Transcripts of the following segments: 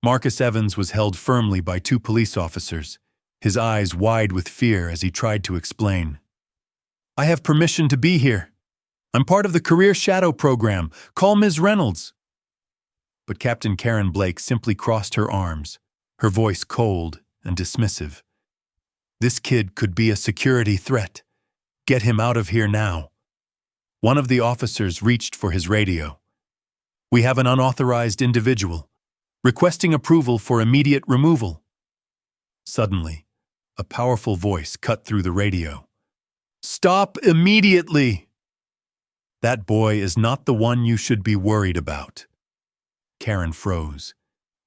Marcus Evans was held firmly by two police officers, his eyes wide with fear as he tried to explain. "I have permission to be here. I'm part of the Career Shadow Program. Call Ms. Reynolds." But Captain Karen Blake simply crossed her arms, her voice cold and dismissive. "This kid could be a security threat. Get him out of here now." One of the officers reached for his radio. "We have an unauthorized individual, requesting approval for immediate removal." Suddenly, a powerful voice cut through the radio. "Stop immediately! That boy is not the one you should be worried about." Karen froze,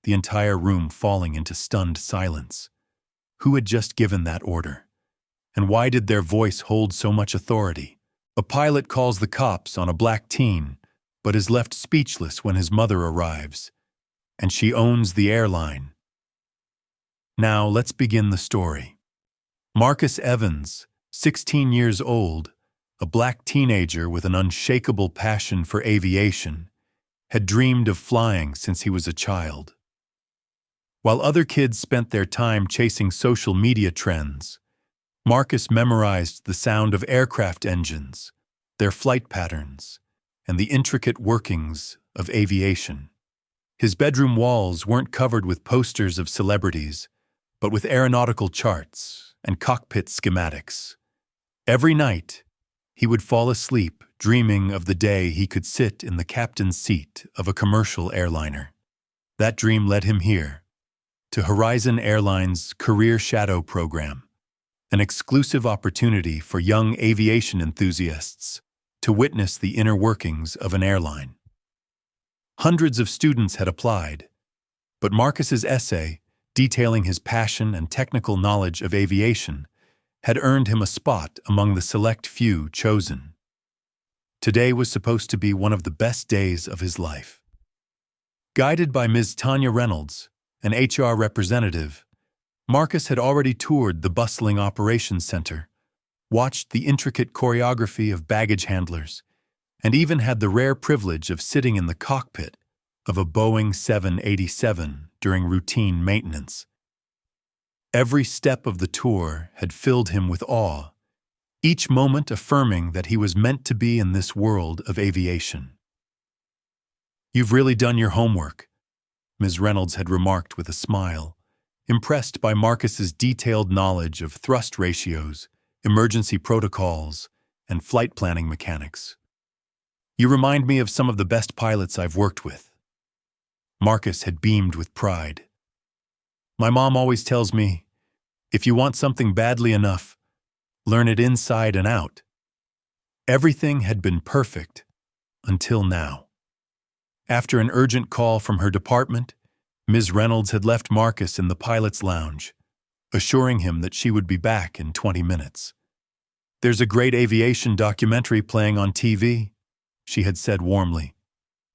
the entire room falling into stunned silence. Who had just given that order? And why did their voice hold so much authority? A pilot calls the cops on a black teen, but is left speechless when his mother arrives. And she owns the airline. Now let's begin the story. Marcus Evans, 16 years old, a black teenager with an unshakable passion for aviation, had dreamed of flying since he was a child. While other kids spent their time chasing social media trends, Marcus memorized the sound of aircraft engines, their flight patterns, and the intricate workings of aviation. His bedroom walls weren't covered with posters of celebrities, but with aeronautical charts and cockpit schematics. Every night, he would fall asleep dreaming of the day he could sit in the captain's seat of a commercial airliner. That dream led him here, to Horizon Airlines' Career Shadow Program, an exclusive opportunity for young aviation enthusiasts to witness the inner workings of an airline. Hundreds of students had applied, but Marcus's essay, detailing his passion and technical knowledge of aviation, had earned him a spot among the select few chosen. Today was supposed to be one of the best days of his life. Guided by Ms. Tanya Reynolds, an HR representative, Marcus had already toured the bustling operations center, watched the intricate choreography of baggage handlers, and even had the rare privilege of sitting in the cockpit of a Boeing 787 during routine maintenance. Every step of the tour had filled him with awe, each moment affirming that he was meant to be in this world of aviation. "You've really done your homework," Ms. Reynolds had remarked with a smile, impressed by Marcus's detailed knowledge of thrust ratios, emergency protocols, and flight planning mechanics. "You remind me of some of the best pilots I've worked with." Marcus had beamed with pride. "My mom always tells me, if you want something badly enough, learn it inside and out." Everything had been perfect until now. After an urgent call from her department, Ms. Reynolds had left Marcus in the pilot's lounge, assuring him that she would be back in 20 minutes. "There's a great aviation documentary playing on TV," she had said warmly.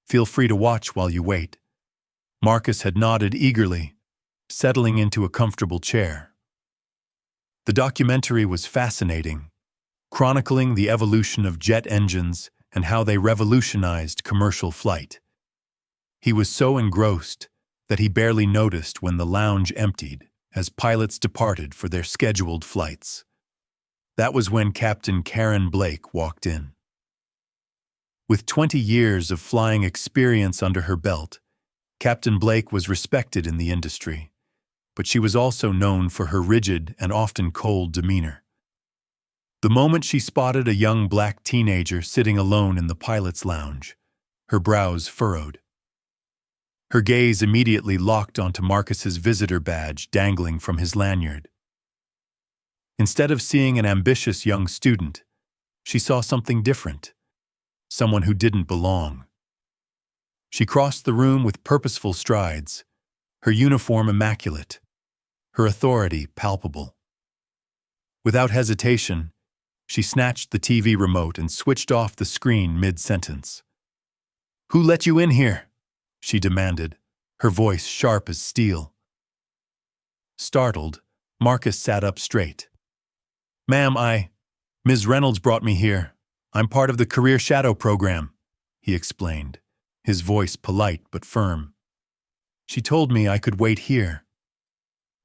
"Feel free to watch while you wait." Marcus had nodded eagerly, settling into a comfortable chair. The documentary was fascinating, chronicling the evolution of jet engines and how they revolutionized commercial flight. He was so engrossed that he barely noticed when the lounge emptied as pilots departed for their scheduled flights. That was when Captain Karen Blake walked in. With 20 years of flying experience under her belt, Captain Blake was respected in the industry, but she was also known for her rigid and often cold demeanor. The moment she spotted a young black teenager sitting alone in the pilot's lounge, her brows furrowed. Her gaze immediately locked onto Marcus's visitor badge dangling from his lanyard. Instead of seeing an ambitious young student, she saw something different, someone who didn't belong. She crossed the room with purposeful strides, her uniform immaculate, her authority palpable. Without hesitation, she snatched the TV remote and switched off the screen mid-sentence. "Who let you in here?" she demanded, her voice sharp as steel. Startled, Marcus sat up straight. "Ma'am, Ms. Reynolds brought me here. I'm part of the Career Shadow Program," he explained, his voice polite but firm. She told me I could wait here.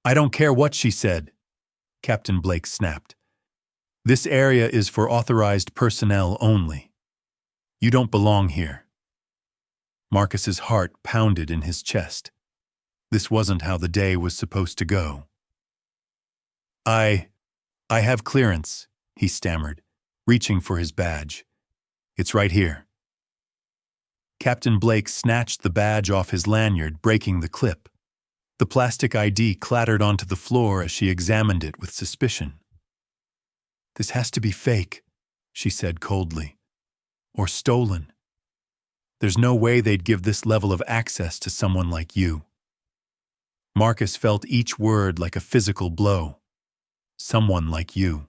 I don't care what she said, Captain Blake snapped. This area is for authorized personnel only. You don't belong here. Marcus's heart pounded in his chest. This wasn't how the day was supposed to go. I have clearance, he stammered, reaching for his badge. It's right here. Captain Blake snatched the badge off his lanyard, breaking the clip. The plastic ID clattered onto the floor as she examined it with suspicion. This has to be fake, she said coldly. Or stolen. There's no way they'd give this level of access to someone like you. Marcus felt each word like a physical blow. Someone like you.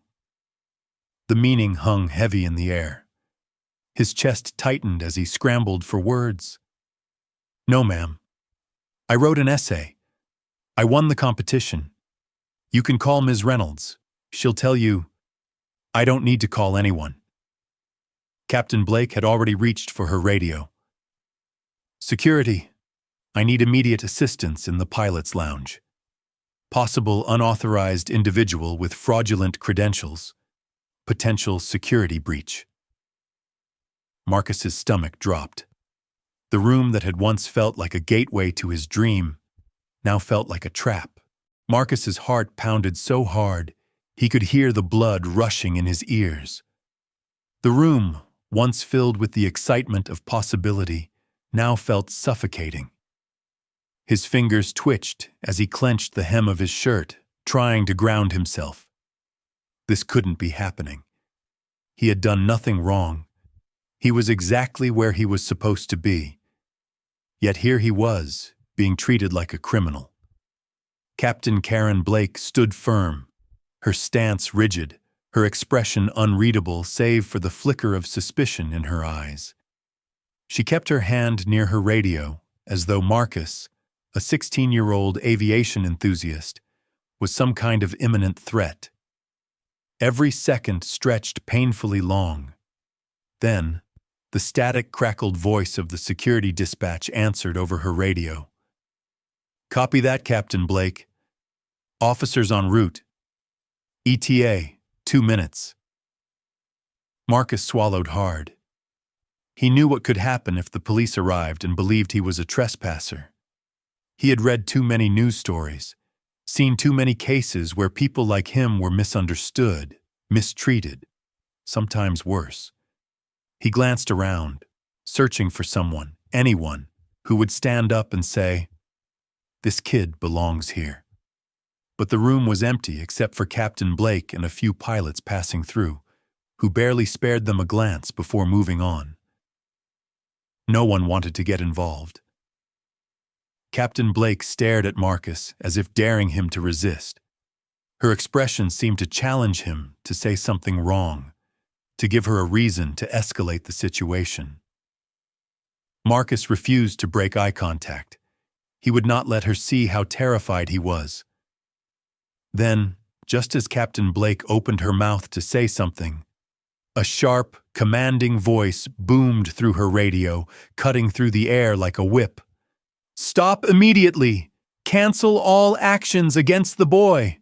The meaning hung heavy in the air. His chest tightened as he scrambled for words. No, ma'am. I wrote an essay. I won the competition. You can call Ms. Reynolds. She'll tell you. I don't need to call anyone. Captain Blake had already reached for her radio. Security. I need immediate assistance in the pilot's lounge. Possible unauthorized individual with fraudulent credentials. Potential security breach. Marcus's stomach dropped. The room that had once felt like a gateway to his dream now felt like a trap. Marcus's heart pounded so hard he could hear the blood rushing in his ears. The room, once filled with the excitement of possibility, now felt suffocating. His fingers twitched as he clenched the hem of his shirt, trying to ground himself. This couldn't be happening. He had done nothing wrong. He was exactly where he was supposed to be. Yet here he was, being treated like a criminal. Captain Karen Blake stood firm, her stance rigid, her expression unreadable save for the flicker of suspicion in her eyes. She kept her hand near her radio, as though Marcus, a 16-year-old aviation enthusiast, was some kind of imminent threat. Every second stretched painfully long. Then, the static, crackled voice of the security dispatch answered over her radio. Copy that, Captain Blake. Officers en route. ETA, 2 minutes. Marcus swallowed hard. He knew what could happen if the police arrived and believed he was a trespasser. He had read too many news stories, seen too many cases where people like him were misunderstood, mistreated, sometimes worse. He glanced around, searching for someone, anyone, who would stand up and say, "This kid belongs here." But the room was empty except for Captain Blake and a few pilots passing through, who barely spared them a glance before moving on. No one wanted to get involved. Captain Blake stared at Marcus as if daring him to resist. Her expression seemed to challenge him to say something wrong, to give her a reason to escalate the situation. Marcus refused to break eye contact. He would not let her see how terrified he was. Then, just as Captain Blake opened her mouth to say something, a sharp, commanding voice boomed through her radio, cutting through the air like a whip. "Stop immediately! Cancel all actions against the boy!"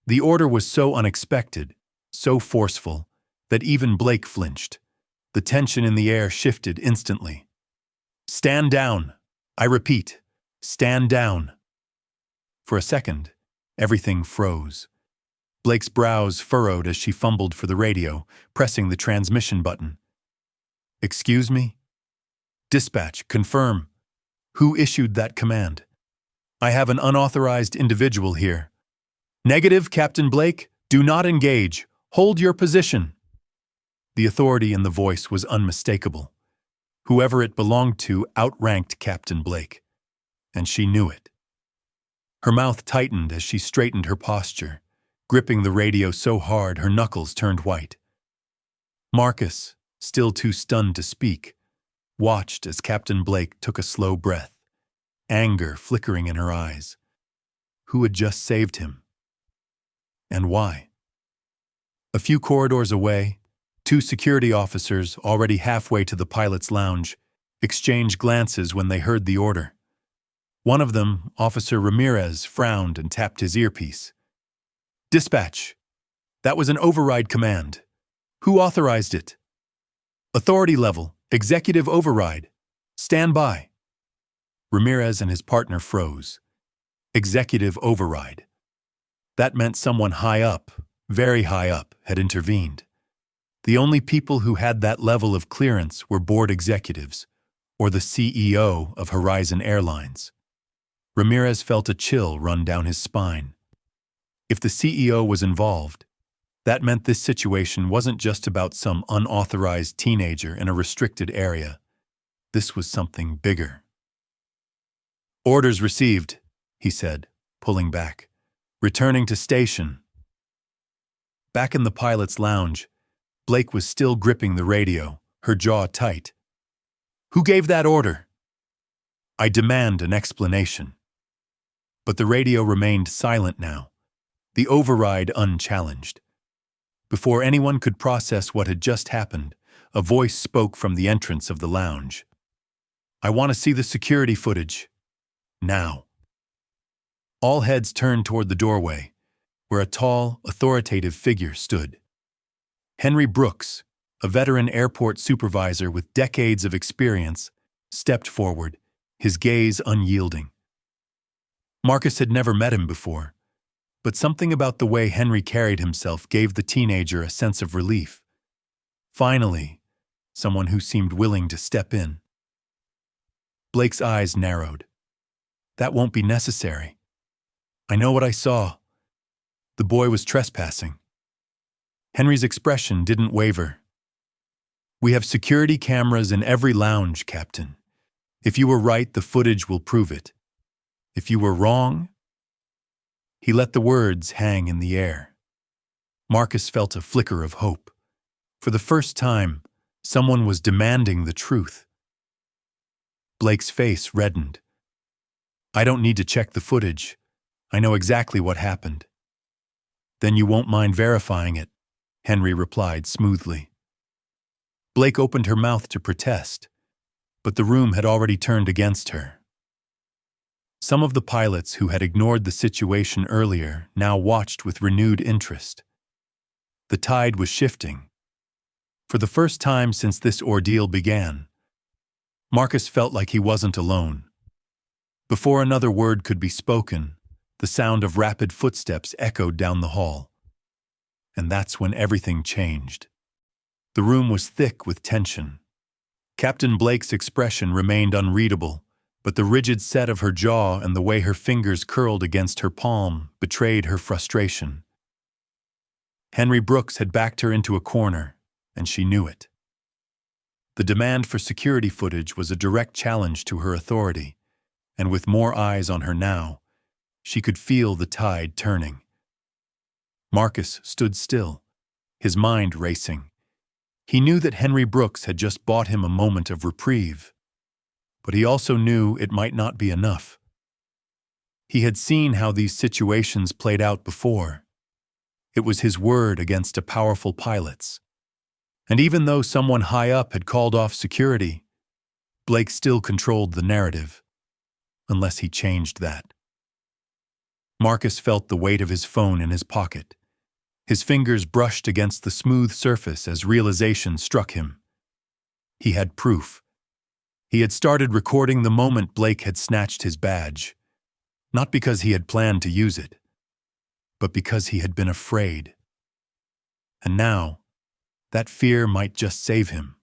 The order was so unexpected, so forceful, that even Blake flinched. The tension in the air shifted instantly. "Stand down! I repeat, stand down!" For a second, everything froze. Blake's brows furrowed as she fumbled for the radio, pressing the transmission button. "Excuse me? Dispatch, confirm. Who issued that command? I have an unauthorized individual here." "Negative, Captain Blake. Do not engage. Hold your position." The authority in the voice was unmistakable. Whoever it belonged to outranked Captain Blake, and she knew it. Her mouth tightened as she straightened her posture, gripping the radio so hard her knuckles turned white. Marcus, still too stunned to speak, watched as Captain Blake took a slow breath, anger flickering in her eyes. Who had just saved him? And why? A few corridors away, 2 security officers, already halfway to the pilot's lounge, exchanged glances when they heard the order. One of them, Officer Ramirez, frowned and tapped his earpiece. Dispatch. That was an override command. Who authorized it? Authority level, executive override. Stand by. Ramirez and his partner froze. Executive override. That meant someone high up, very high up, had intervened. The only people who had that level of clearance were board executives, or the CEO of Horizon Airlines. Ramirez felt a chill run down his spine. If the CEO was involved, that meant this situation wasn't just about some unauthorized teenager in a restricted area. This was something bigger. Orders received, he said, pulling back. Returning to station. Back in the pilot's lounge, Blake was still gripping the radio, her jaw tight. Who gave that order? I demand an explanation. But the radio remained silent now, the override unchallenged. Before anyone could process what had just happened, a voice spoke from the entrance of the lounge. I want to see the security footage. Now. All heads turned toward the doorway, where a tall, authoritative figure stood. Henry Brooks, a veteran airport supervisor with decades of experience, stepped forward, his gaze unyielding. Marcus had never met him before, but something about the way Henry carried himself gave the teenager a sense of relief. Finally, someone who seemed willing to step in. Blake's eyes narrowed. That won't be necessary. I know what I saw. The boy was trespassing. Henry's expression didn't waver. We have security cameras in every lounge, Captain. If you were right, the footage will prove it. If you were wrong... He let the words hang in the air. Marcus felt a flicker of hope. For the first time, someone was demanding the truth. Blake's face reddened. I don't need to check the footage. I know exactly what happened. Then you won't mind verifying it, Henry replied smoothly. Blake opened her mouth to protest, but the room had already turned against her. Some of the pilots who had ignored the situation earlier now watched with renewed interest. The tide was shifting. For the first time since this ordeal began, Marcus felt like he wasn't alone. Before another word could be spoken, the sound of rapid footsteps echoed down the hall. And that's when everything changed. The room was thick with tension. Captain Blake's expression remained unreadable, but the rigid set of her jaw and the way her fingers curled against her palm betrayed her frustration. Henry Brooks had backed her into a corner, and she knew it. The demand for security footage was a direct challenge to her authority, and with more eyes on her now, she could feel the tide turning. Marcus stood still, his mind racing. He knew that Henry Brooks had just bought him a moment of reprieve, but he also knew it might not be enough. He had seen how these situations played out before. It was his word against a powerful pilot's. And even though someone high up had called off security, Blake still controlled the narrative, unless he changed that. Marcus felt the weight of his phone in his pocket. His fingers brushed against the smooth surface as realization struck him. He had proof. He had started recording the moment Blake had snatched his badge, not because he had planned to use it, but because he had been afraid. And now, that fear might just save him.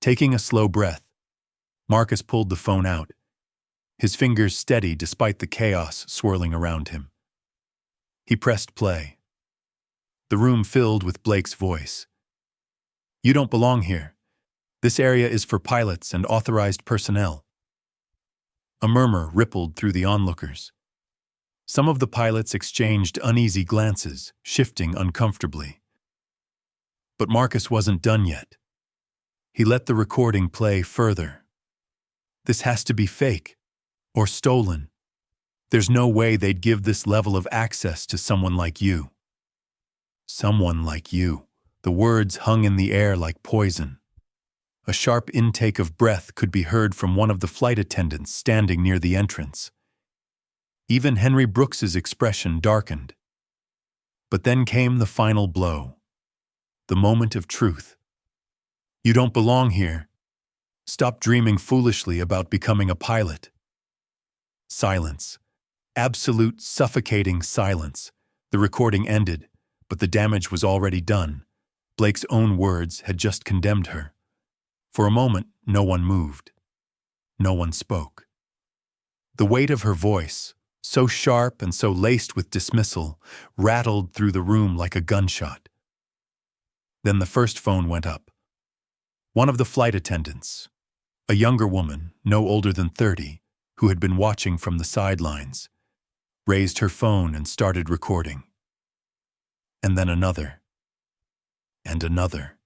Taking a slow breath, Marcus pulled the phone out, his fingers steady despite the chaos swirling around him. He pressed play. The room filled with Blake's voice. You don't belong here. This area is for pilots and authorized personnel. A murmur rippled through the onlookers. Some of the pilots exchanged uneasy glances, shifting uncomfortably. But Marcus wasn't done yet. He let the recording play further. This has to be fake, or stolen. There's no way they'd give this level of access to someone like you. Someone like you. The words hung in the air like poison. A sharp intake of breath could be heard from one of the flight attendants standing near the entrance. Even Henry Brooks's expression darkened. But then came the final blow. The moment of truth. You don't belong here. Stop dreaming foolishly about becoming a pilot. Silence. Absolute suffocating silence. The recording ended, but the damage was already done. Blake's own words had just condemned her. For a moment, no one moved. No one spoke. The weight of her voice, so sharp and so laced with dismissal, rattled through the room like a gunshot. Then the first phone went up. One of the flight attendants, a younger woman, no older than 30, who had been watching from the sidelines, raised her phone and started recording. And then another. And another.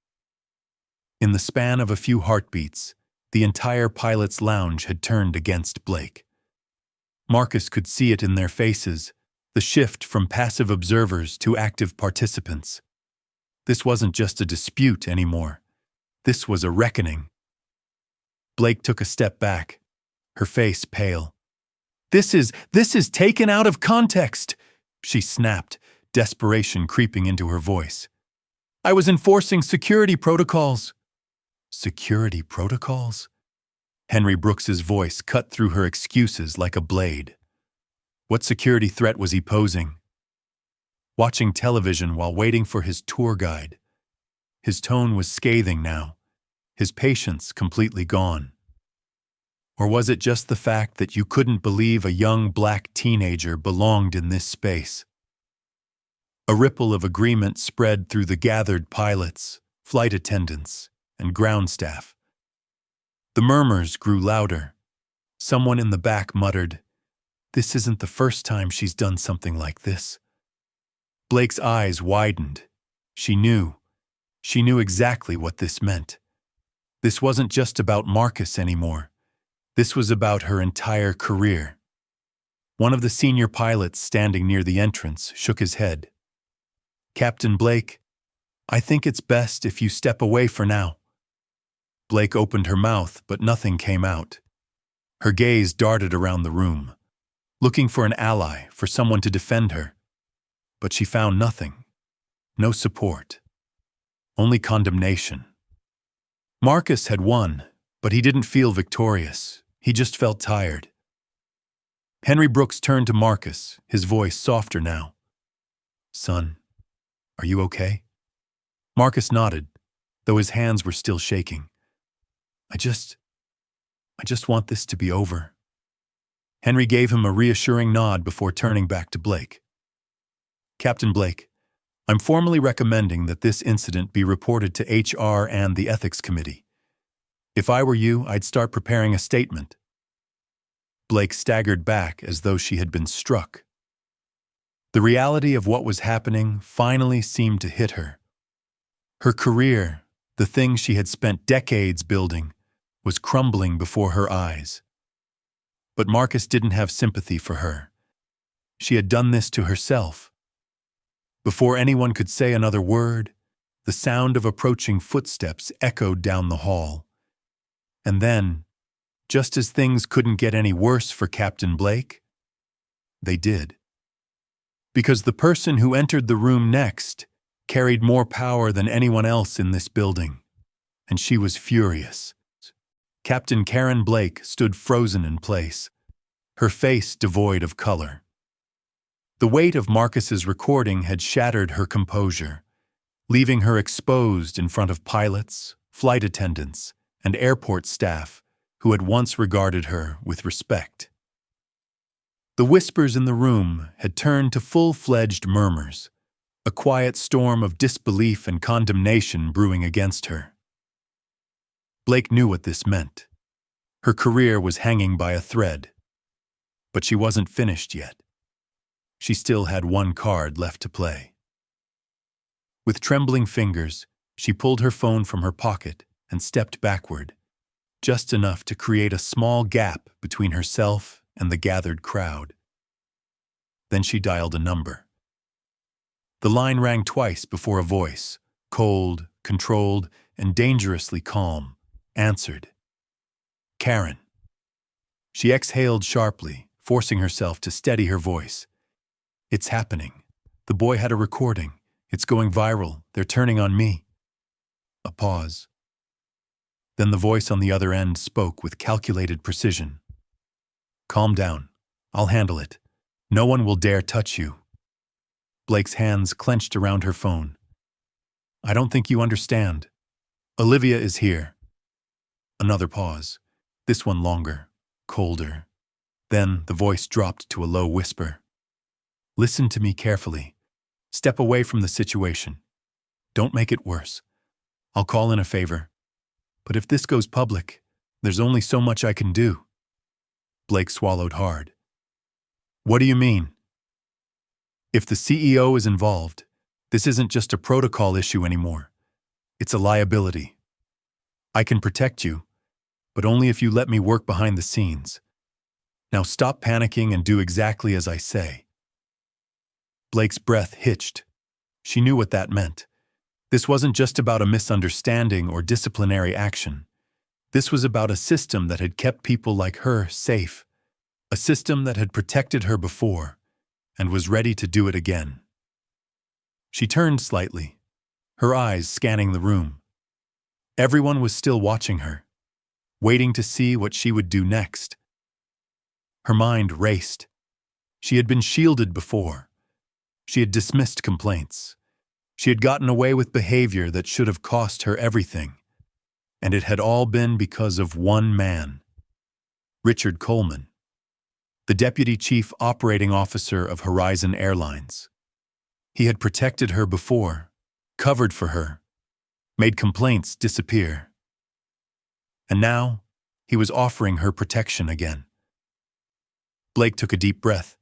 In the span of a few heartbeats, the entire pilot's lounge had turned against Blake. Marcus could see it in their faces, the shift from passive observers to active participants. This wasn't just a dispute anymore. This was a reckoning. Blake took a step back, her face pale. This is taken out of context," she snapped, desperation creeping into her voice. "I was enforcing security protocols." Security protocols? Henry Brooks's voice cut through her excuses like a blade. What security threat was he posing? Watching television while waiting for his tour guide. His tone was scathing now, his patience completely gone. Or was it just the fact that you couldn't believe a young black teenager belonged in this space? A ripple of agreement spread through the gathered pilots, flight attendants, and ground staff. The murmurs grew louder. Someone in the back muttered, "This isn't the first time she's done something like this." Blake's eyes widened. She knew exactly what this meant. This wasn't just about Marcus anymore. This was about her entire career. One of the senior pilots standing near the entrance shook his head. "Captain Blake, I think it's best if you step away for now." Blake opened her mouth, but nothing came out. Her gaze darted around the room, looking for an ally, for someone to defend her. But she found nothing. No support. Only condemnation. Marcus had won, but he didn't feel victorious. He just felt tired. Henry Brooks turned to Marcus, his voice softer now. "Son, are you okay?" Marcus nodded, though his hands were still shaking. I just want this to be over." Henry gave him a reassuring nod before turning back to Blake. "Captain Blake, I'm formally recommending that this incident be reported to HR and the Ethics Committee. If I were you, I'd start preparing a statement." Blake staggered back as though she had been struck. The reality of what was happening finally seemed to hit her. Her career, the thing she had spent decades building, was crumbling before her eyes. But Marcus didn't have sympathy for her. She had done this to herself. Before anyone could say another word, the sound of approaching footsteps echoed down the hall. And then, just as things couldn't get any worse for Captain Blake, they did. Because the person who entered the room next carried more power than anyone else in this building, and she was furious. Captain Karen Blake stood frozen in place, her face devoid of color. The weight of Marcus's recording had shattered her composure, leaving her exposed in front of pilots, flight attendants, and airport staff who had once regarded her with respect. The whispers in the room had turned to full-fledged murmurs, a quiet storm of disbelief and condemnation brewing against her. Blake knew what this meant. Her career was hanging by a thread. But she wasn't finished yet. She still had one card left to play. With trembling fingers, she pulled her phone from her pocket and stepped backward, just enough to create a small gap between herself and the gathered crowd. Then she dialed a number. The line rang twice before a voice, cold, controlled, and dangerously calm, answered. Karen. She exhaled sharply, forcing herself to steady her voice. It's happening. The boy had a recording. It's going viral. They're turning on me. A pause. Then the voice on the other end spoke with calculated precision. Calm down. I'll handle it. No one will dare touch you. Blake's hands clenched around her phone. I don't think you understand. Olivia is here. Another pause. This one longer, colder. Then the voice dropped to a low whisper. Listen to me carefully. Step away from the situation. Don't make it worse. I'll call in a favor. But if this goes public, there's only so much I can do. Blake swallowed hard. What do you mean? If the CEO is involved, this isn't just a protocol issue anymore. It's a liability. I can protect you, but only if you let me work behind the scenes. Now stop panicking and do exactly as I say. Blake's breath hitched. She knew what that meant. This wasn't just about a misunderstanding or disciplinary action. This was about a system that had kept people like her safe, a system that had protected her before and was ready to do it again. She turned slightly, her eyes scanning the room. Everyone was still watching her, waiting to see what she would do next. Her mind raced. She had been shielded before. She had dismissed complaints. She had gotten away with behavior that should have cost her everything. And it had all been because of one man, Richard Coleman, the Deputy Chief Operating Officer of Horizon Airlines. He had protected her before, covered for her, made complaints disappear. And now, he was offering her protection again. Blake took a deep breath.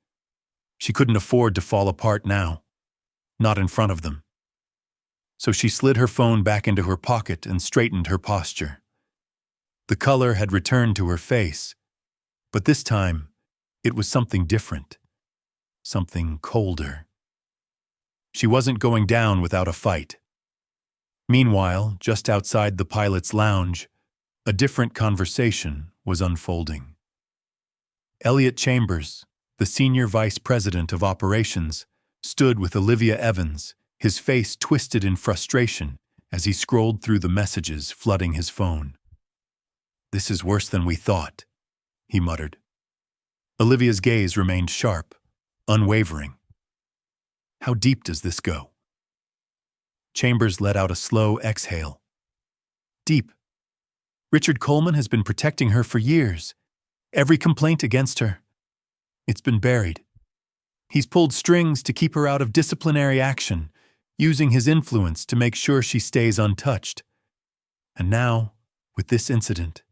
She couldn't afford to fall apart now, not in front of them. So she slid her phone back into her pocket and straightened her posture. The color had returned to her face, but this time, it was something different, something colder. She wasn't going down without a fight. Meanwhile, just outside the pilot's lounge, a different conversation was unfolding. Elliot Chambers, the Senior Vice President of Operations, stood with Olivia Evans, his face twisted in frustration as he scrolled through the messages flooding his phone. "This is worse than we thought," he muttered. Olivia's gaze remained sharp, unwavering. "How deep does this go?" Chambers let out a slow exhale. "Deep. Richard Coleman has been protecting her for years. Every complaint against her. It's been buried. He's pulled strings to keep her out of disciplinary action, using his influence to make sure she stays untouched. And now, with this incident,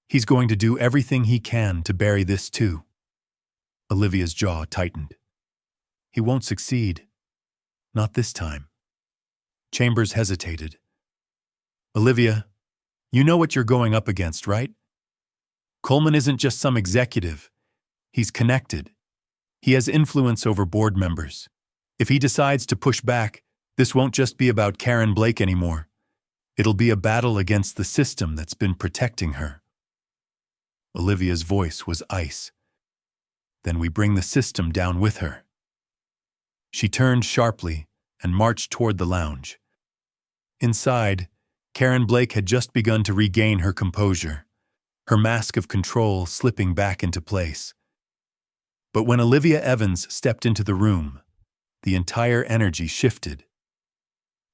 he's going to do everything he can to bury this too." Olivia's jaw tightened. "He won't succeed. Not this time." Chambers hesitated. "Olivia, you know what you're going up against, right? Coleman isn't just some executive. He's connected. He has influence over board members. If he decides to push back, this won't just be about Karen Blake anymore. It'll be a battle against the system that's been protecting her." Olivia's voice was ice. "Then we bring the system down with her." She turned sharply and marched toward the lounge. Inside, Karen Blake had just begun to regain her composure, her mask of control slipping back into place. But when Olivia Evans stepped into the room, the entire energy shifted.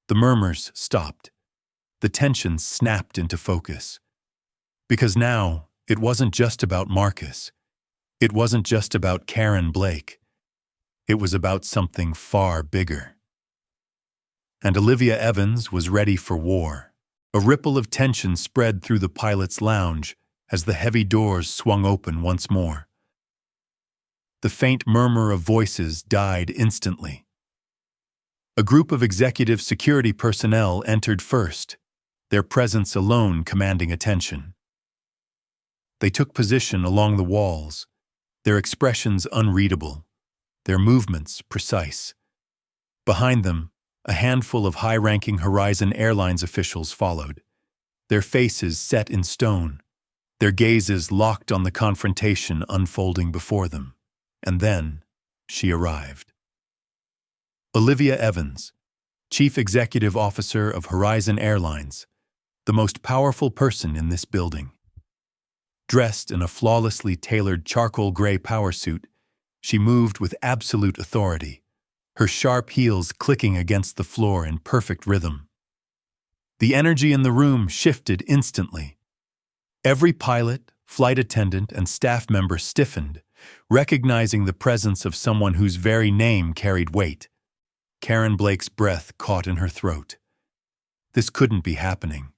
The murmurs stopped. The tension snapped into focus. Because now, it wasn't just about Marcus. It wasn't just about Karen Blake. It was about something far bigger. And Olivia Evans was ready for war. A ripple of tension spread through the pilot's lounge as the heavy doors swung open once more. The faint murmur of voices died instantly. A group of executive security personnel entered first, their presence alone commanding attention. They took position along the walls, their expressions unreadable, their movements precise. Behind them, a handful of high-ranking Horizon Airlines officials followed, their faces set in stone, their gazes locked on the confrontation unfolding before them. And then she arrived. Olivia Evans, Chief Executive Officer of Horizon Airlines, the most powerful person in this building. Dressed in a flawlessly tailored charcoal gray power suit, she moved with absolute authority, her sharp heels clicking against the floor in perfect rhythm. The energy in the room shifted instantly. Every pilot, flight attendant, and staff member stiffened, recognizing the presence of someone whose very name carried weight. Karen Blake's breath caught in her throat. This couldn't be happening.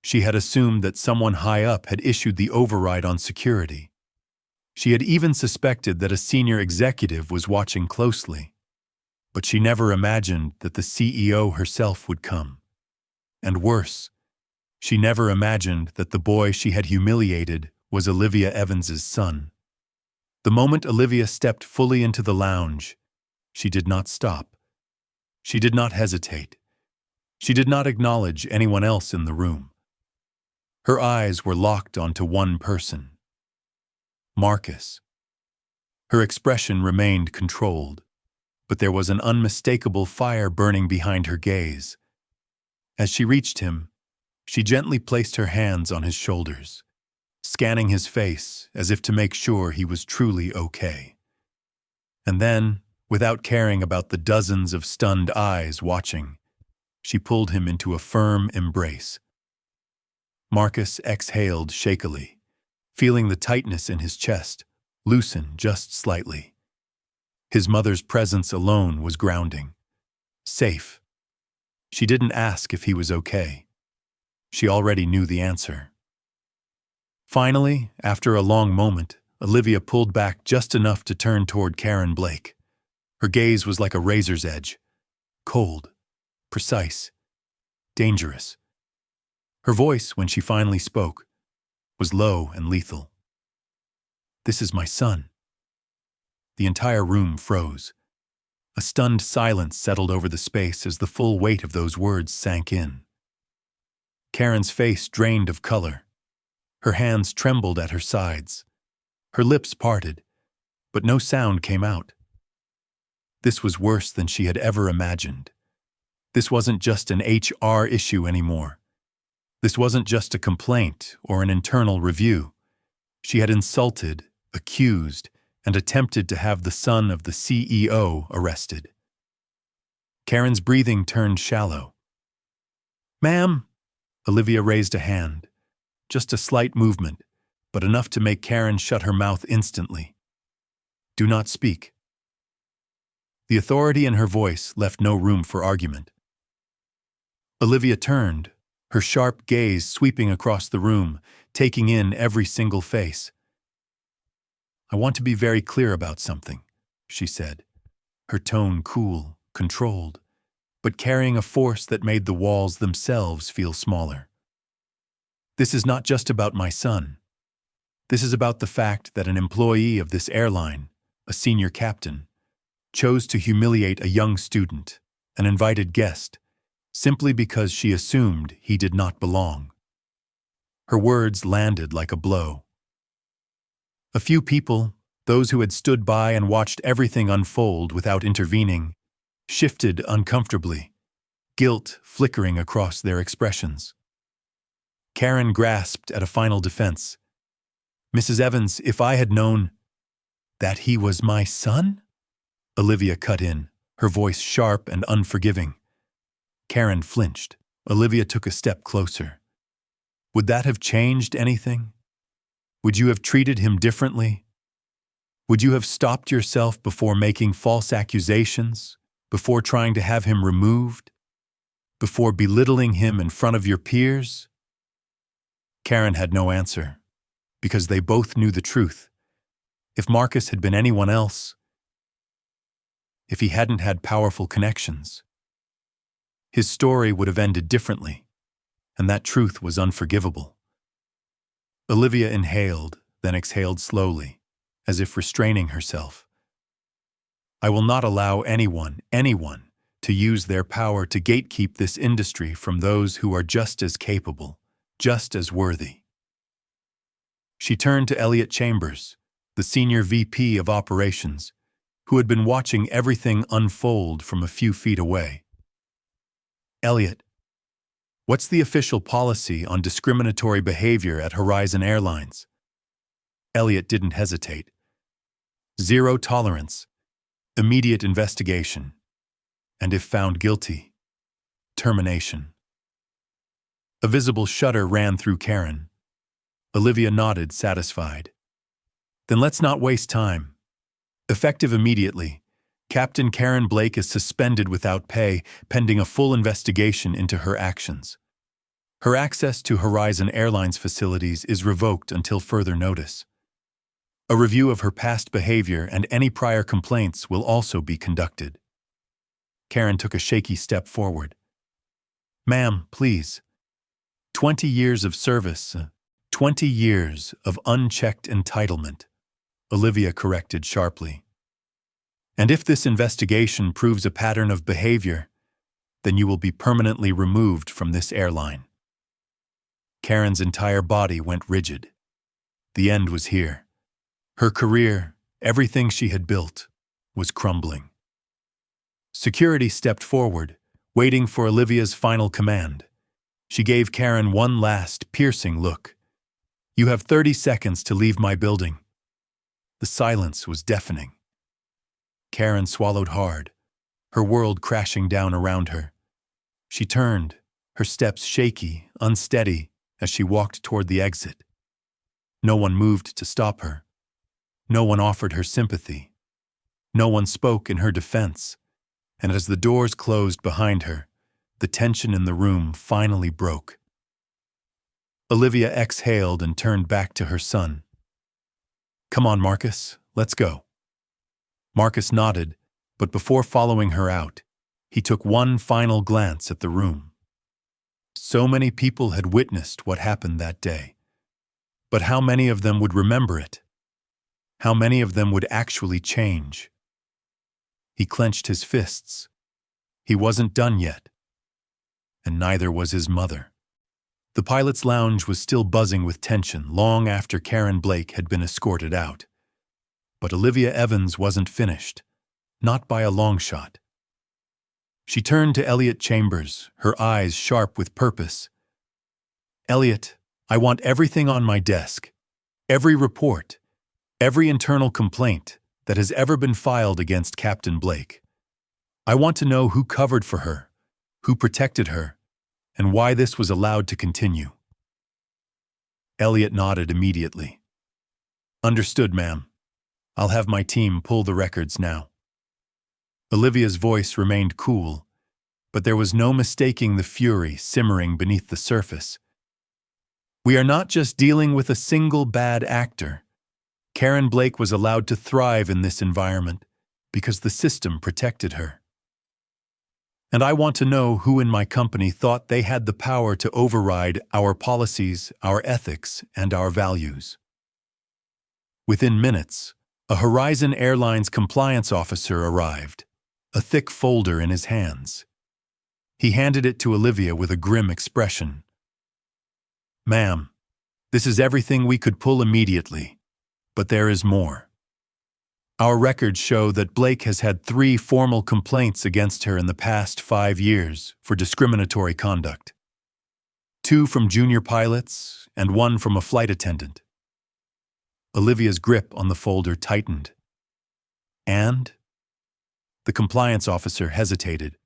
She had assumed that someone high up had issued the override on security. She had even suspected that a senior executive was watching closely. But she never imagined that the CEO herself would come. And worse, she never imagined that the boy she had humiliated was Olivia Evans's son. The moment Olivia stepped fully into the lounge, she did not stop. She did not hesitate. She did not acknowledge anyone else in the room. Her eyes were locked onto one person. Marcus. Her expression remained controlled, but there was an unmistakable fire burning behind her gaze. As she reached him, she gently placed her hands on his shoulders, scanning his face as if to make sure he was truly okay. And then, without caring about the dozens of stunned eyes watching, she pulled him into a firm embrace. Marcus exhaled shakily, feeling the tightness in his chest loosen just slightly. His mother's presence alone was grounding. Safe. She didn't ask if he was okay. She already knew the answer. Finally, after a long moment, Olivia pulled back just enough to turn toward Karen Blake. Her gaze was like a razor's edge. Cold, precise, dangerous. Her voice, when she finally spoke, was low and lethal. "This is my son." The entire room froze. A stunned silence settled over the space as the full weight of those words sank in. Karen's face drained of color. Her hands trembled at her sides. Her lips parted, but no sound came out. This was worse than she had ever imagined. This wasn't just an HR issue anymore. This wasn't just a complaint or an internal review. She had insulted, accused, and attempted to have the son of the CEO arrested. Karen's breathing turned shallow. "Ma'am," Olivia raised a hand. Just a slight movement, but enough to make Karen shut her mouth instantly. "Do not speak." The authority in her voice left no room for argument. Olivia turned, her sharp gaze sweeping across the room, taking in every single face. "I want to be very clear about something," she said, her tone cool, controlled, but carrying a force that made the walls themselves feel smaller. "This is not just about my son. This is about the fact that an employee of this airline, a senior captain, chose to humiliate a young student, an invited guest, simply because she assumed he did not belong." Her words landed like a blow. A few people, those who had stood by and watched everything unfold without intervening, shifted uncomfortably, guilt flickering across their expressions. Karen grasped at a final defense. "Mrs. Evans, if I had known—" "That he was my son?" Olivia cut in, her voice sharp and unforgiving. Karen flinched. Olivia took a step closer. "Would that have changed anything? Would you have treated him differently? Would you have stopped yourself before making false accusations, before trying to have him removed, before belittling him in front of your peers?" Karen had no answer, because they both knew the truth. If Marcus had been anyone else, if he hadn't had powerful connections, his story would have ended differently, and that truth was unforgivable. Olivia inhaled, then exhaled slowly, as if restraining herself. "I will not allow anyone, to use their power to gatekeep this industry from those who are just as capable, just as worthy. She turned to Elliot Chambers, the senior VP of operations, who had been watching everything unfold from a few feet away. Elliot, what's the official policy on discriminatory behavior at Horizon Airlines? Elliot didn't hesitate. Zero tolerance, immediate investigation, and if found guilty, termination. A visible shudder ran through Karen. Olivia nodded, satisfied. Then let's not waste time. Effective immediately, Captain Karen Blake is suspended without pay, pending a full investigation into her actions. Her access to Horizon Airlines facilities is revoked until further notice. A review of her past behavior and any prior complaints will also be conducted. Karen took a shaky step forward. Ma'am, please. 20 years of service, 20 years of unchecked entitlement, Olivia corrected sharply. And if this investigation proves a pattern of behavior, then you will be permanently removed from this airline. Karen's entire body went rigid. The end was here. Her career, everything she had built, was crumbling. Security stepped forward, waiting for Olivia's final command. She gave Karen one last, piercing look. You have 30 seconds to leave my building. The silence was deafening. Karen swallowed hard, her world crashing down around her. She turned, her steps shaky, unsteady, as she walked toward the exit. No one moved to stop her. No one offered her sympathy. No one spoke in her defense. And as the doors closed behind her, the tension in the room finally broke. Olivia exhaled and turned back to her son. Come on, Marcus, let's go. Marcus nodded, but before following her out, he took one final glance at the room. So many people had witnessed what happened that day. But how many of them would remember it? How many of them would actually change? He clenched his fists. He wasn't done yet. And neither was his mother. The pilot's lounge was still buzzing with tension long after Karen Blake had been escorted out. But Olivia Evans wasn't finished, not by a long shot. She turned to Elliot Chambers, her eyes sharp with purpose. Elliot, I want everything on my desk, every report, every internal complaint that has ever been filed against Captain Blake. I want to know who covered for her, who protected her, and why this was allowed to continue. Elliot nodded immediately. Understood, ma'am. I'll have my team pull the records now. Olivia's voice remained cool, but there was no mistaking the fury simmering beneath the surface. We are not just dealing with a single bad actor. Karen Blake was allowed to thrive in this environment because the system protected her. And I want to know who in my company thought they had the power to override our policies, our ethics, and our values. Within minutes, a Horizon Airlines compliance officer arrived, a thick folder in his hands. He handed it to Olivia with a grim expression. Ma'am, this is everything we could pull immediately, but there is more. Our records show that Blake has had 3 formal complaints against her in the past 5 years for discriminatory conduct. 2 from junior pilots and 1 from a flight attendant. Olivia's grip on the folder tightened. And? The compliance officer hesitated.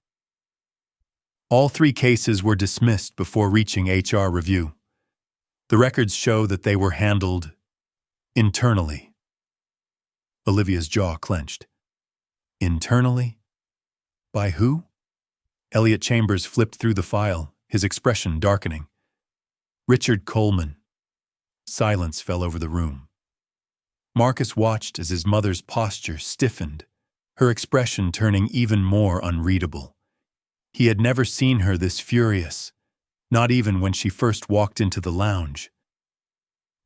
All 3 cases were dismissed before reaching HR review. The records show that they were handled internally. Olivia's jaw clenched. Internally? By who? Elliot Chambers flipped through the file, his expression darkening. Richard Coleman. Silence fell over the room. Marcus watched as his mother's posture stiffened, her expression turning even more unreadable. He had never seen her this furious, not even when she first walked into the lounge.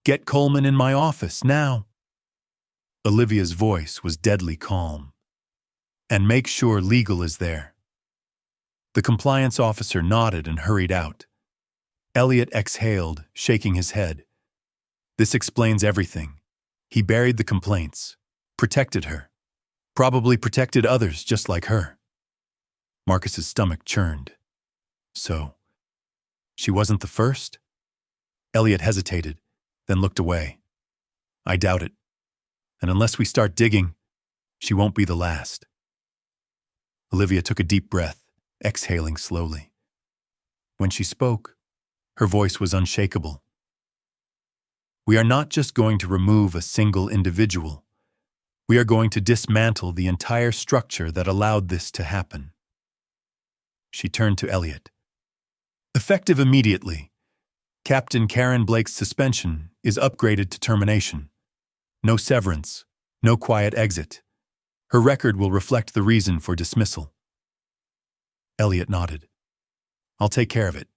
Get Coleman in my office, now. Olivia's voice was deadly calm. And make sure legal is there. The compliance officer nodded and hurried out. Elliot exhaled, shaking his head. This explains everything. He buried the complaints, protected her, probably protected others just like her. Marcus's stomach churned. So, she wasn't the first? Elliot hesitated, then looked away. I doubt it. And unless we start digging, she won't be the last. Olivia took a deep breath, exhaling slowly. When she spoke, her voice was unshakable. We are not just going to remove a single individual. We are going to dismantle the entire structure that allowed this to happen. She turned to Elliot. Effective immediately, Captain Karen Blake's suspension is upgraded to termination. No severance, no quiet exit. Her record will reflect the reason for dismissal. Elliot nodded. I'll take care of it.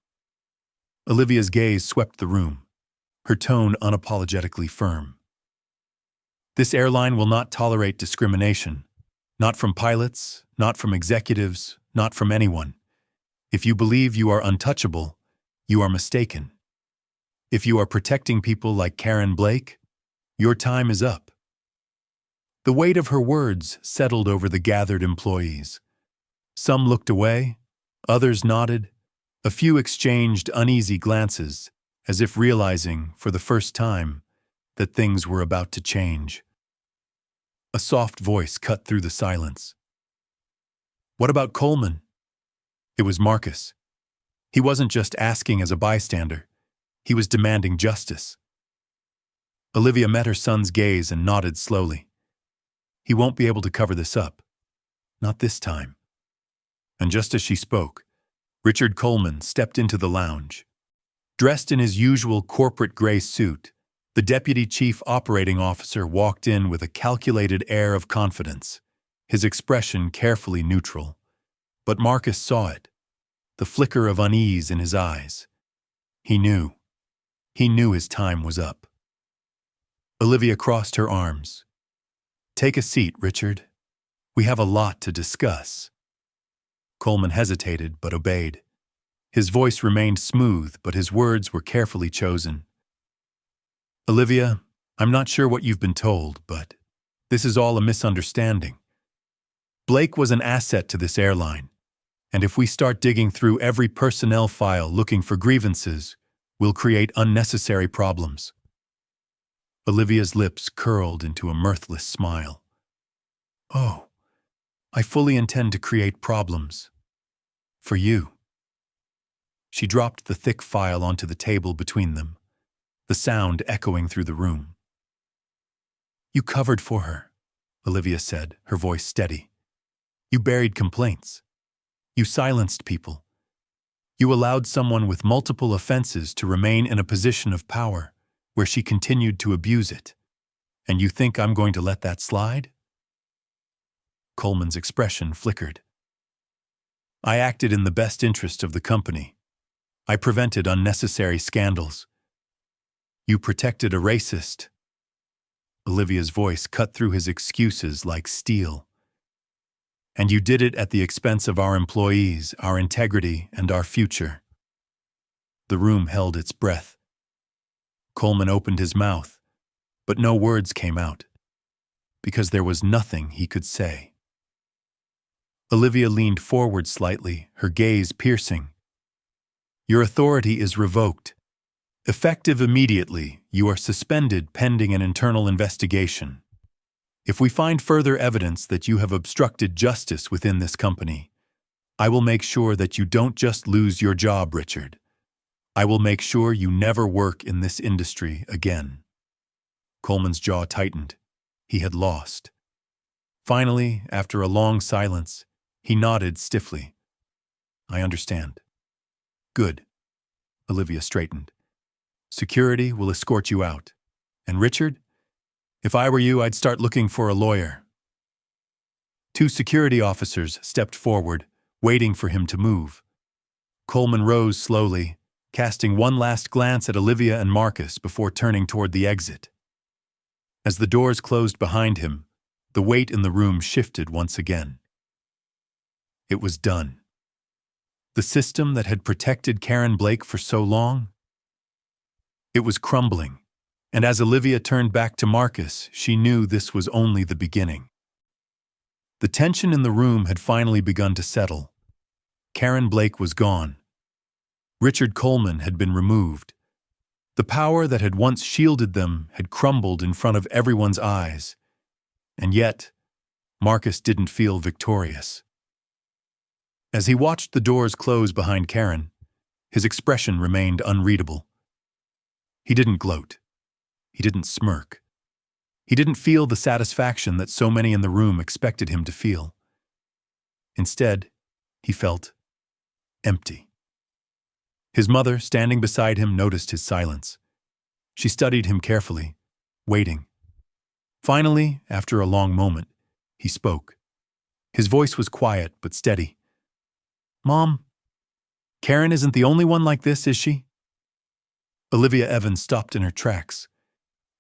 Olivia's gaze swept the room, her tone unapologetically firm. This airline will not tolerate discrimination. Not from pilots, not from executives, not from anyone. If you believe you are untouchable, you are mistaken. If you are protecting people like Karen Blake, your time is up. The weight of her words settled over the gathered employees. Some looked away, others nodded, a few exchanged uneasy glances, as if realizing, for the first time, that things were about to change. A soft voice cut through the silence. What about Coleman? It was Marcus. He wasn't just asking as a bystander. He was demanding justice. Olivia met her son's gaze and nodded slowly. He won't be able to cover this up. Not this time. And just as she spoke, Richard Coleman stepped into the lounge. Dressed in his usual corporate gray suit, the Deputy Chief Operating Officer walked in with a calculated air of confidence, his expression carefully neutral. But Marcus saw it, the flicker of unease in his eyes. He knew. He knew his time was up. Olivia crossed her arms. Take a seat, Richard. We have a lot to discuss. Coleman hesitated but obeyed. His voice remained smooth, but his words were carefully chosen. Olivia, I'm not sure what you've been told, but this is all a misunderstanding. Blake was an asset to this airline, and if we start digging through every personnel file looking for grievances, we'll create unnecessary problems. Olivia's lips curled into a mirthless smile. Oh, I fully intend to create problems. For you. She dropped the thick file onto the table between them, the sound echoing through the room. You covered for her, Olivia said, her voice steady. You buried complaints. You silenced people. You allowed someone with multiple offenses to remain in a position of power where she continued to abuse it. And you think I'm going to let that slide? Coleman's expression flickered. I acted in the best interest of the company. I prevented unnecessary scandals. You protected a racist. Olivia's voice cut through his excuses like steel. And you did it at the expense of our employees, our integrity, and our future. The room held its breath. Coleman opened his mouth, but no words came out, because there was nothing he could say. Olivia leaned forward slightly, her gaze piercing. Your authority is revoked. Effective immediately, you are suspended pending an internal investigation. If we find further evidence that you have obstructed justice within this company, I will make sure that you don't just lose your job, Richard. I will make sure you never work in this industry again. Coleman's jaw tightened. He had lost. Finally, after a long silence, he nodded stiffly. I understand. Good. Olivia straightened. Security will escort you out. And Richard? If I were you, I'd start looking for a lawyer. 2 security officers stepped forward, waiting for him to move. Coleman rose slowly, casting one last glance at Olivia and Marcus before turning toward the exit. As the doors closed behind him, the weight in the room shifted once again. It was done. The system that had protected Karen Blake for so long? It was crumbling, and as Olivia turned back to Marcus, she knew this was only the beginning. The tension in the room had finally begun to settle. Karen Blake was gone. Richard Coleman had been removed. The power that had once shielded them had crumbled in front of everyone's eyes. And yet, Marcus didn't feel victorious. As he watched the doors close behind Karen, his expression remained unreadable. He didn't gloat. He didn't smirk. He didn't feel the satisfaction that so many in the room expected him to feel. Instead, he felt empty. His mother, standing beside him, noticed his silence. She studied him carefully, waiting. Finally, after a long moment, he spoke. His voice was quiet but steady. "Mom, Karen isn't the only one like this, is she?" Olivia Evans stopped in her tracks.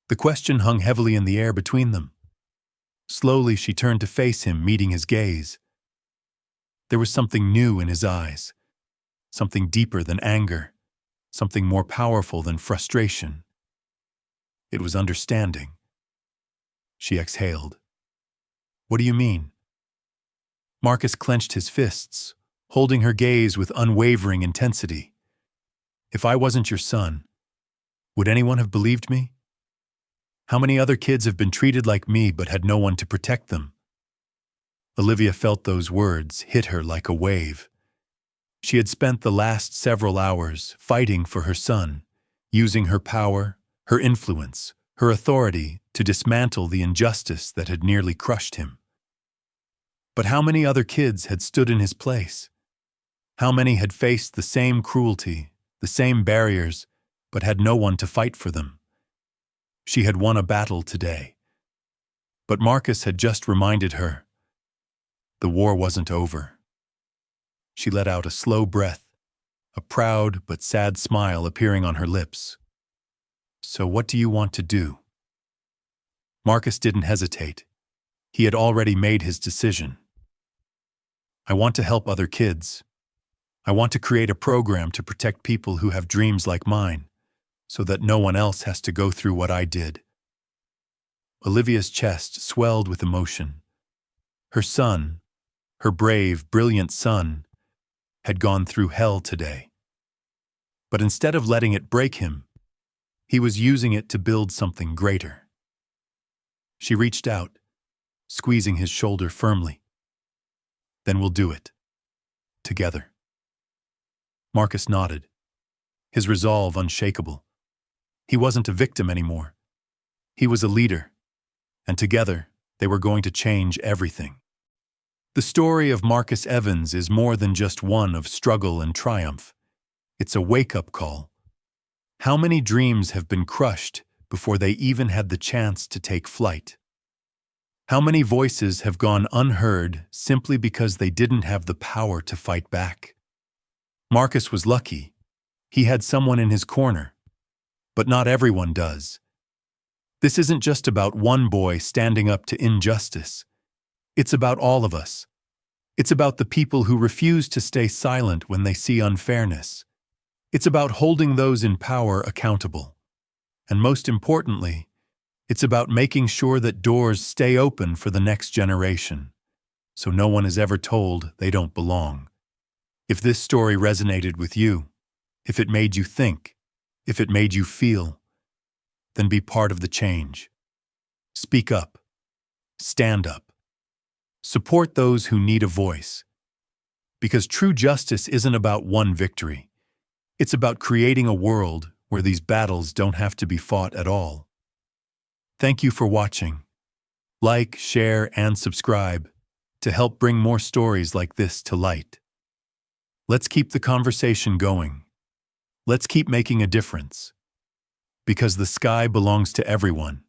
The question hung heavily in the air between them. Slowly, she turned to face him, meeting his gaze. There was something new in his eyes, something deeper than anger, something more powerful than frustration. It was understanding. She exhaled. "What do you mean?" Marcus clenched his fists, holding her gaze with unwavering intensity. "If I wasn't your son, would anyone have believed me? How many other kids have been treated like me but had no one to protect them?" Olivia felt those words hit her like a wave. She had spent the last several hours fighting for her son, using her power, her influence, her authority to dismantle the injustice that had nearly crushed him. But how many other kids had stood in his place? How many had faced the same cruelty, the same barriers, but had no one to fight for them? She had won a battle today. But Marcus had just reminded her, the war wasn't over. She let out a slow breath, a proud but sad smile appearing on her lips. "So what do you want to do?" Marcus didn't hesitate. He had already made his decision. "I want to help other kids. I want to create a program to protect people who have dreams like mine, so that no one else has to go through what I did." Olivia's chest swelled with emotion. Her son, her brave, brilliant son, had gone through hell today. But instead of letting it break him, he was using it to build something greater. She reached out, squeezing his shoulder firmly. "Then we'll do it. Together." Marcus nodded, his resolve unshakable. He wasn't a victim anymore. He was a leader, and together they were going to change everything. The story of Marcus Evans is more than just one of struggle and triumph. It's a wake-up call. How many dreams have been crushed before they even had the chance to take flight? How many voices have gone unheard simply because they didn't have the power to fight back? Marcus was lucky. He had someone in his corner. But not everyone does. This isn't just about one boy standing up to injustice. It's about all of us. It's about the people who refuse to stay silent when they see unfairness. It's about holding those in power accountable. And most importantly, it's about making sure that doors stay open for the next generation, so no one is ever told they don't belong. If this story resonated with you, if it made you think, if it made you feel, then be part of the change. Speak up. Stand up. Support those who need a voice. Because true justice isn't about one victory. It's about creating a world where these battles don't have to be fought at all. Thank you for watching. Like, share, and subscribe to help bring more stories like this to light. Let's keep the conversation going. Let's keep making a difference. Because the sky belongs to everyone,